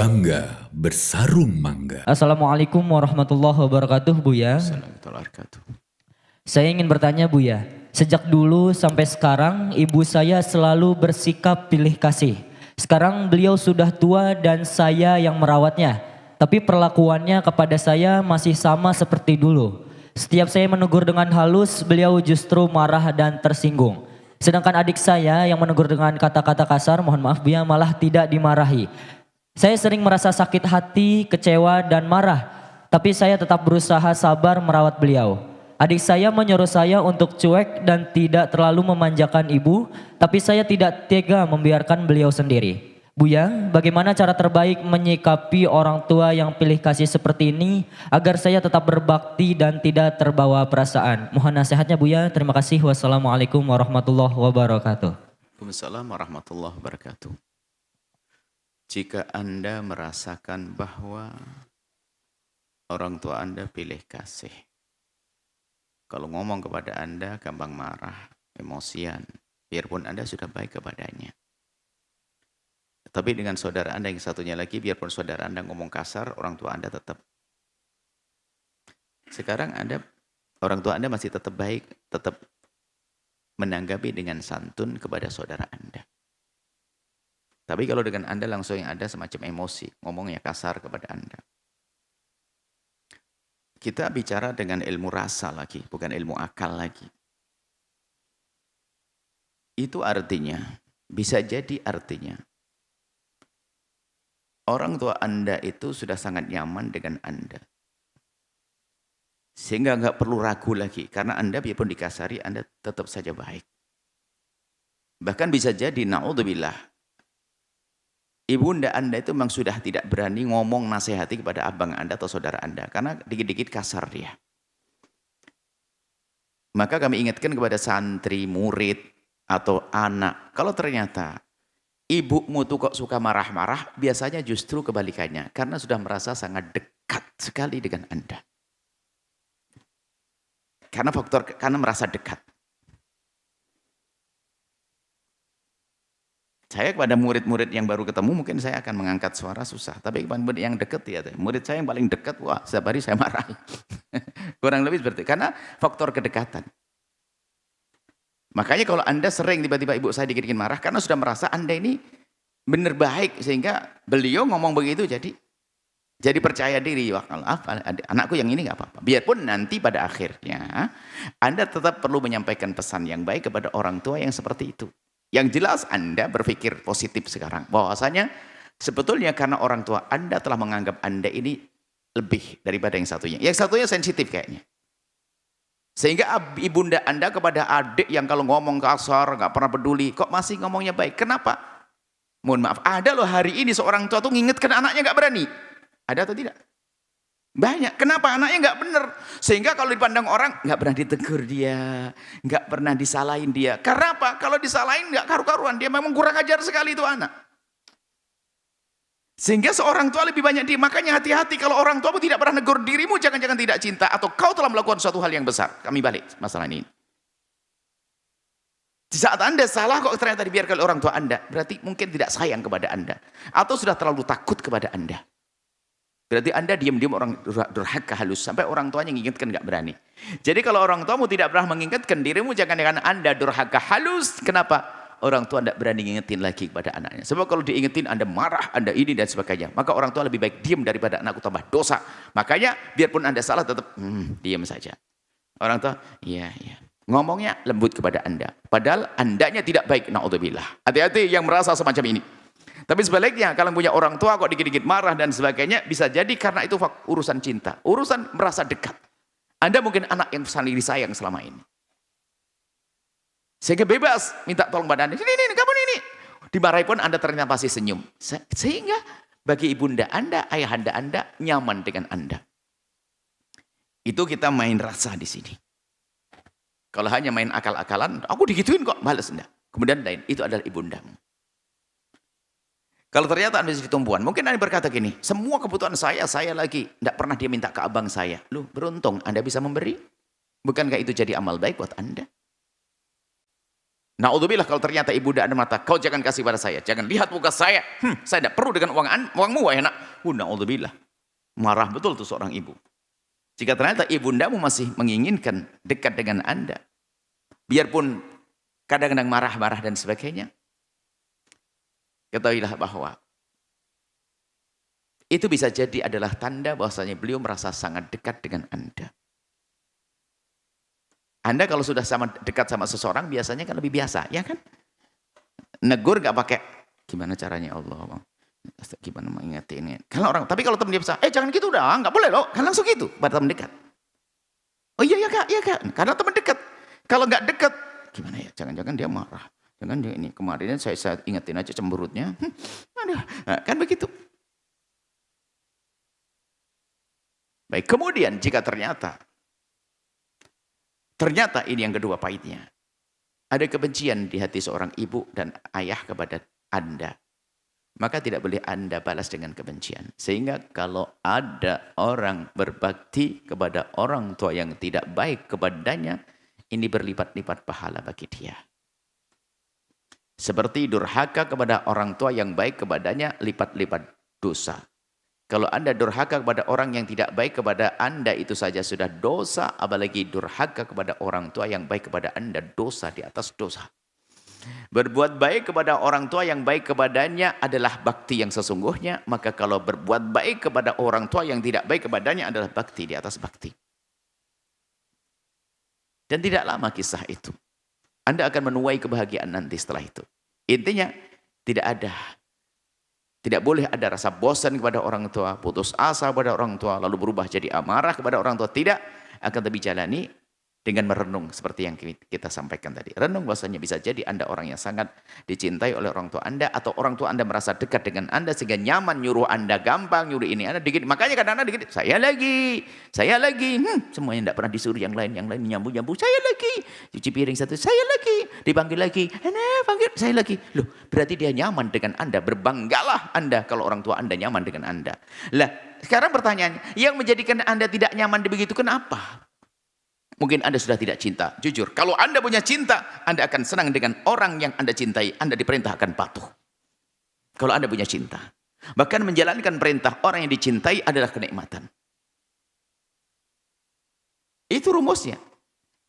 Bangga bersarung mangga. Assalamualaikum warahmatullahi wabarakatuh, Buya. Saya ingin bertanya, Buya. Sejak dulu sampai sekarang ibu saya selalu bersikap pilih kasih. Sekarang beliau sudah tua dan saya yang merawatnya. Tapi perlakuannya kepada saya masih sama seperti dulu. Setiap saya menegur dengan halus, beliau justru marah dan tersinggung. Sedangkan adik saya yang menegur dengan kata-kata kasar, mohon maaf Buya, malah tidak dimarahi. Saya sering merasa sakit hati, kecewa dan marah. Tapi saya tetap berusaha sabar merawat beliau. Adik saya menyuruh saya untuk cuek dan tidak terlalu memanjakan ibu, tapi saya tidak tega membiarkan beliau sendiri. Buya, bagaimana cara terbaik menyikapi orang tua yang pilih kasih seperti ini agar saya tetap berbakti dan tidak terbawa perasaan? Mohon nasihatnya Buya, terima kasih. Wassalamualaikum warahmatullahi wabarakatuh. Waalaikumsalam warahmatullahi wabarakatuh. Jika Anda merasakan bahwa orang tua Anda pilih kasih, kalau ngomong kepada Anda gampang marah, emosian, biarpun Anda sudah baik kepadanya. Tapi dengan saudara Anda yang satunya lagi, biarpun saudara Anda ngomong kasar, orang tua Anda tetap. Sekarang orang tua Anda masih tetap baik, tetap menanggapi dengan santun kepada saudara Anda. Tapi kalau dengan Anda langsung yang ada semacam emosi, ngomongnya kasar kepada Anda. Kita bicara dengan ilmu rasa lagi, bukan ilmu akal lagi. Itu artinya, bisa jadi artinya, orang tua Anda itu sudah sangat nyaman dengan Anda. Sehingga nggak perlu ragu lagi, karena Anda biarpun dikasari, Anda tetap saja baik. Bahkan bisa jadi, na'udzubillah, ibunda Anda itu memang sudah tidak berani ngomong nasihati kepada abang Anda atau saudara Anda. Karena dikit-dikit kasar dia. Maka kami ingatkan kepada santri, murid, atau anak. Kalau ternyata ibumu tuh kok suka marah-marah, biasanya justru kebalikannya. Karena sudah merasa sangat dekat sekali dengan Anda. Karena merasa dekat. Saya kepada murid-murid yang baru ketemu mungkin saya akan mengangkat suara susah. Tapi kepada murid yang dekat ya, murid saya yang paling dekat, wah setiap hari saya marahi. Kurang lebih seperti itu. Karena faktor kedekatan. Makanya kalau Anda sering tiba-tiba ibu saya dikit-dikit marah, karena sudah merasa Anda ini benar baik. Sehingga beliau ngomong begitu jadi percaya diri. Wah kalau apa, anakku yang ini gak apa-apa. Biarpun nanti pada akhirnya Anda tetap perlu menyampaikan pesan yang baik kepada orang tua yang seperti itu. Yang jelas Anda berpikir positif sekarang. Bahwasanya sebetulnya karena orang tua Anda telah menganggap Anda ini lebih daripada yang satunya. Yang satunya sensitif kayaknya. Sehingga ibunda Anda kepada adik yang kalau ngomong kasar, nggak pernah peduli, kok masih ngomongnya baik. Kenapa? Mohon maaf, ada loh hari ini seorang tua tuh ngingetkan anaknya nggak berani. Ada atau tidak? Banyak. Kenapa? Anaknya nggak benar. Sehingga kalau dipandang orang, nggak pernah ditegur dia. Nggak pernah disalahin dia. Karena apa? Kalau disalahin nggak karu-karuan. Dia memang kurang ajar sekali itu anak. Sehingga seorang tua lebih banyak makanya hati-hati kalau orang tuamu tidak pernah negur dirimu, jangan-jangan tidak cinta. Atau kau telah melakukan suatu hal yang besar. Kami balik masalah ini. Di saat Anda salah kok ternyata dibiarkan oleh orang tua Anda. Berarti mungkin tidak sayang kepada Anda. Atau sudah terlalu takut kepada Anda. Berarti Anda diam-diam orang durhaka halus. Sampai orang tuanya mengingatkan nggak berani. Jadi kalau orang tuamu tidak pernah mengingatkan dirimu, jangan-jangan Anda durhaka halus. Kenapa? Orang tua tidak berani mengingetin lagi kepada anaknya. Sebab kalau diingetin Anda marah, Anda ini dan sebagainya. Maka orang tua lebih baik diam daripada anakku tambah dosa. Makanya biarpun Anda salah tetap diam saja. Orang tua, iya. Ngomongnya lembut kepada Anda. Padahal Andanya tidak baik. Na'udzubillah. Hati-hati yang merasa semacam ini. Tapi sebaliknya, kalau punya orang tua kok dikit-dikit marah dan sebagainya, bisa jadi karena itu urusan cinta. Urusan merasa dekat. Anda mungkin anak yang saling disayang selama ini. Sehingga bebas minta tolong pada Anda. Ini, kamu ini. Dimarahi pun Anda ternyata pasti senyum. Sehingga bagi ibunda Anda, ayahanda Anda, nyaman dengan Anda. Itu kita main rasa di sini. Kalau hanya main akal-akalan, aku digituin kok, balas enggak. Kemudian lain, itu adalah ibundamu. Kalau ternyata Anda jadi tumpuan, mungkin Anda berkata gini, semua kebutuhan saya lagi. Tidak pernah dia minta ke abang saya. Loh, beruntung Anda bisa memberi. Bukankah itu jadi amal baik buat Anda? Na'udzubillah kalau ternyata ibu tidak ada mata, kau jangan kasih pada saya, jangan lihat muka saya. Saya tidak perlu dengan uangmu wahai nak. Na'udzubillah. Marah betul tuh seorang ibu. Jika ternyata ibundamu masih menginginkan dekat dengan Anda, biarpun kadang-kadang marah-marah dan sebagainya, ketahuilah bahwa itu bisa jadi adalah tanda bahwasanya beliau merasa sangat dekat dengan Anda. Anda kalau sudah dekat sama seseorang biasanya kan lebih biasa, ya kan? Negur gak pakai gimana caranya Allah, gimana mengingetin. Tapi kalau teman dia bisa, jangan gitu udah, nggak boleh loh, kan langsung gitu pada teman dekat. Oh iya ya kak, karena teman dekat. Kalau nggak dekat, gimana ya? Jangan-jangan dia marah. Jangan dia ini kemarinnya saya ingetin aja cemberutnya. Nah, kan begitu. Baik, kemudian jika ternyata ini yang kedua pahitnya. Ada kebencian di hati seorang ibu dan ayah kepada Anda. Maka tidak boleh Anda balas dengan kebencian. Sehingga kalau ada orang berbakti kepada orang tua yang tidak baik kepadanya, ini berlipat-lipat pahala bagi dia. Seperti durhaka kepada orang tua yang baik kepadanya, lipat-lipat dosa. Kalau Anda durhaka kepada orang yang tidak baik kepada Anda, itu saja sudah dosa. Apalagi durhaka kepada orang tua yang baik kepada Anda, dosa di atas dosa. Berbuat baik kepada orang tua yang baik kepadanya adalah bakti yang sesungguhnya. Maka kalau berbuat baik kepada orang tua yang tidak baik kepadanya adalah bakti di atas bakti. Dan tidak lama kisah itu. Anda akan menuai kebahagiaan nanti setelah itu. Intinya tidak boleh ada rasa bosan kepada orang tua, putus asa kepada orang tua, lalu berubah jadi amarah kepada orang tua. Tidak, akan lebih jalani dengan merenung seperti yang kita sampaikan tadi. Renung bahwasanya bisa jadi Anda orang yang sangat dicintai oleh orang tua Anda, atau orang tua Anda merasa dekat dengan Anda sehingga nyaman nyuruh Anda gampang, nyuruh ini Anda dikit. Makanya kadang-kadang dikit, saya lagi. Semuanya tidak pernah disuruh yang lain nyambu-nyambu, saya lagi. Cuci piring satu, saya lagi. Dipanggil lagi, panggil, saya lagi. Loh, berarti dia nyaman dengan Anda. Berbanggalah Anda kalau orang tua Anda nyaman dengan Anda. Lah, sekarang pertanyaannya, yang menjadikan Anda tidak nyaman begitu kenapa? Mungkin Anda sudah tidak cinta. Jujur, kalau Anda punya cinta, Anda akan senang dengan orang yang Anda cintai. Anda diperintah akan patuh. Kalau Anda punya cinta. Bahkan menjalankan perintah orang yang dicintai adalah kenikmatan. Itu rumusnya.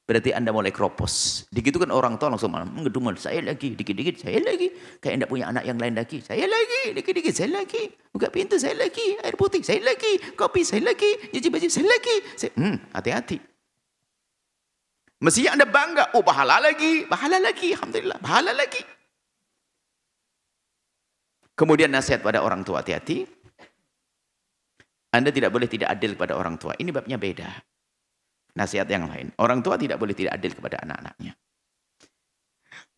Berarti Anda mulai keropos. Digitukan orang tua langsung mengedumel. Saya lagi, dikit-dikit saya lagi. Kayak Anda punya anak yang lain lagi. Saya lagi, dikit-dikit saya lagi. Buka pintu saya lagi. Air putih saya lagi. Kopi saya lagi. Cuci baju saya lagi. Hati-hati. Mestinya Anda bangga, pahala lagi, alhamdulillah, pahala lagi. Kemudian nasihat pada orang tua, hati-hati. Anda tidak boleh tidak adil kepada orang tua. Ini babnya beda. Nasihat yang lain. Orang tua tidak boleh tidak adil kepada anak-anaknya.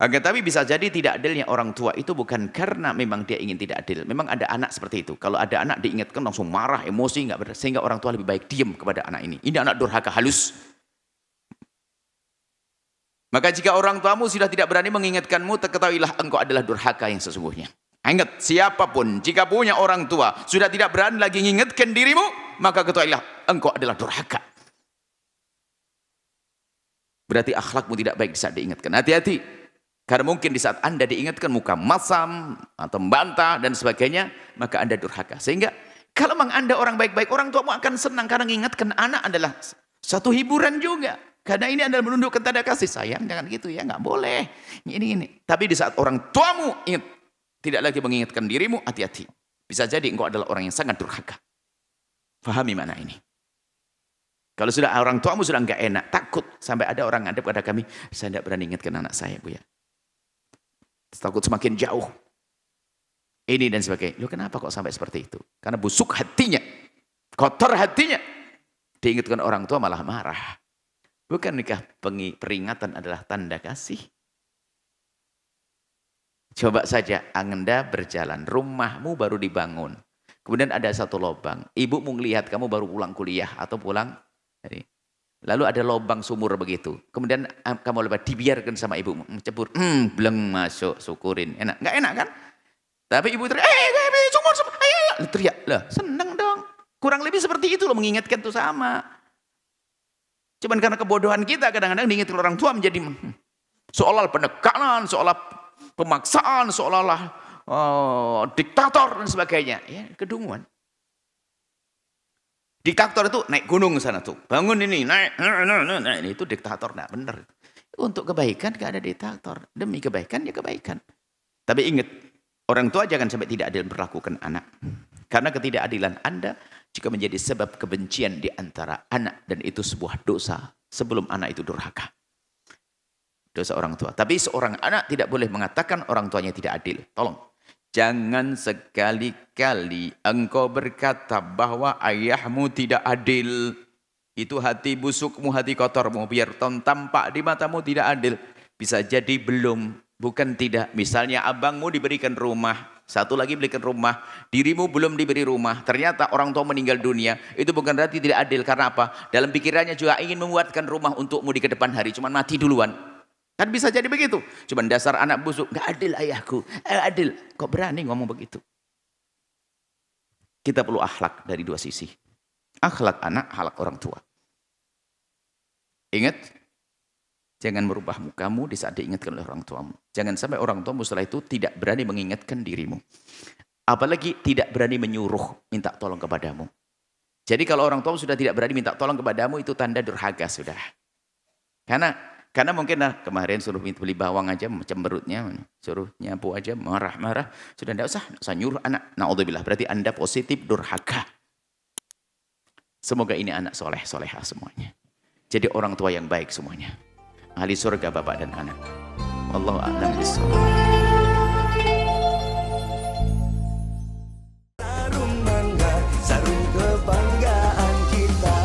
Akan tapi bisa jadi tidak adilnya orang tua itu bukan karena memang dia ingin tidak adil. Memang ada anak seperti itu. Kalau ada anak diingatkan langsung marah, emosi, sehingga orang tua lebih baik diam kepada anak ini. Ini anak durhaka halus. Maka jika orang tuamu sudah tidak berani mengingatkanmu, ketahuilah engkau adalah durhaka yang sesungguhnya. Ingat, siapapun jika punya orang tua sudah tidak berani lagi mengingatkan dirimu, maka ketahuilah engkau adalah durhaka. Berarti akhlakmu tidak baik di saat diingatkan. Hati-hati. Karena mungkin di saat Anda diingatkan muka masam atau membantah dan sebagainya, maka Anda durhaka. Sehingga kalau memang Anda orang baik-baik, orang tuamu akan senang karena mengingatkan anak adalah satu hiburan juga. Karena ini adalah menunjukkan tanda kasih sayang, jangan gitu ya, nggak boleh. Ini. Tapi di saat orang tuamu ingat, tidak lagi mengingatkan dirimu, hati-hati. Bisa jadi engkau adalah orang yang sangat durhaka. Fahami mana ini? Kalau sudah orang tuamu sudah nggak enak, takut sampai ada orang ngadep pada kami, saya tidak berani ingatkan anak saya, Bu ya. Takut semakin jauh. Ini dan sebagainya. Loh, kenapa kok sampai seperti itu? Karena busuk hatinya, kotor hatinya. Diingatkan orang tua malah marah. Bukankah peringatan adalah tanda kasih? Coba saja Anda berjalan, rumahmu baru dibangun. Kemudian ada satu lubang. Ibumu melihat kamu baru pulang kuliah atau pulang. Lalu ada lubang sumur begitu. Kemudian kamu lepas dibiarkan sama ibumu. Cebur, belum masuk, syukurin. Enak, nggak enak kan? Tapi ibu teriak, sumur, ayo. Teriak, lah senang dong. Kurang lebih seperti itu loh, mengingatkan itu sama. Cuman karena kebodohan kita kadang-kadang diingatkan orang tua menjadi Seolah penekanan, seolah pemaksaan, seolah-olah diktator dan sebagainya. Ya, kedunguan. Diktator itu naik gunung sana tuh. Bangun ini, naik. Ini itu diktator, enggak benar. Untuk kebaikan enggak ada diktator. Demi kebaikan ya kebaikan. Tapi ingat, orang tua jangan sampai tidak adil memperlakukan anak. Karena ketidakadilan Anda jika menjadi sebab kebencian di antara anak dan itu sebuah dosa sebelum anak itu durhaka. Dosa orang tua. Tapi seorang anak tidak boleh mengatakan orang tuanya tidak adil. Tolong. Jangan sekali-kali engkau berkata bahwa ayahmu tidak adil. Itu hati busukmu, hati kotormu. Biar tampak di matamu tidak adil. Bisa jadi belum, bukan tidak. Misalnya abangmu diberikan rumah. Satu lagi belikan rumah. Dirimu belum diberi rumah. Ternyata orang tua meninggal dunia. Itu bukan berarti tidak adil. Karena apa? Dalam pikirannya juga ingin membuatkan rumah untukmu di kedepan hari. Cuman mati duluan. Kan bisa jadi begitu. Cuman dasar anak busuk. Gak adil ayahku. Adil. Kok berani ngomong begitu? Kita perlu akhlak dari dua sisi. Akhlak anak, akhlak orang tua. Ingat. Jangan merubah mukamu di saat diingatkan oleh orang tuamu. Jangan sampai orang tuamu setelah itu tidak berani mengingatkan dirimu. Apalagi tidak berani menyuruh minta tolong kepadamu. Jadi kalau orang tuamu sudah tidak berani minta tolong kepadamu, itu tanda durhaka sudah. Karena mungkin kemarin suruh beli bawang aja cemberutnya, suruh nyapu aja marah-marah, sudah tidak usah nyuruh anak. Naudzubillah, berarti Anda positif durhaka. Semoga ini anak soleh-solehah semuanya. Jadi orang tua yang baik semuanya. Ahli surga bapak dan anak. Wallahu a'lam bishawab. Sarung mangga, sarung kebanggaan kita.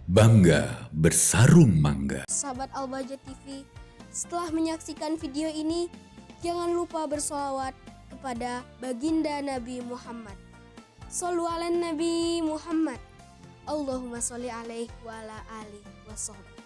Bangga bersarung mangga. Sahabat Al-Bahjah TV, setelah menyaksikan video ini, jangan lupa bersolawat kepada baginda Nabi Muhammad. Shollu ala Nabi Muhammad. Allahumma sholli alaihi wa ala alihi wa sahbihi.